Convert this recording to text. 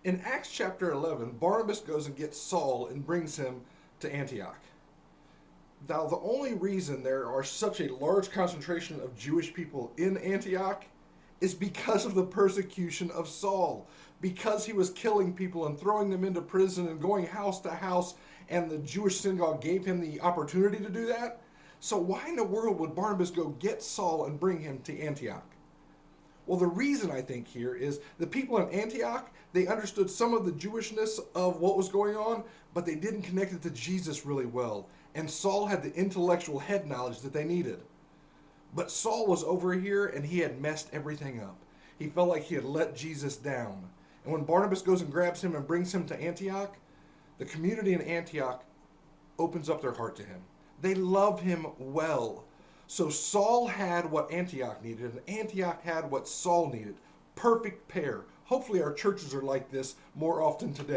In Acts chapter 11, Barnabas goes and gets Saul and brings him to Antioch. Now, the only reason there are such a large concentration of Jewish people in Antioch is because of the persecution of Saul. Because he was killing people and throwing them into prison and going house to house, and the Jewish synagogue gave him the opportunity to do that. So why in the world would Barnabas go get Saul and bring him to Antioch? Well, the reason I think here is the people in Antioch, they understood some of the Jewishness of what was going on, but they didn't connect it to Jesus really well. And Saul had the intellectual head knowledge that they needed. But Saul was over here and he had messed everything up. He felt like he had let Jesus down. And when Barnabas goes and grabs him and brings him to Antioch, the community in Antioch opens up their heart to him. They love him well. So Saul had what Antioch needed, and Antioch had what Saul needed. Perfect pair. Hopefully our churches are like this more often today.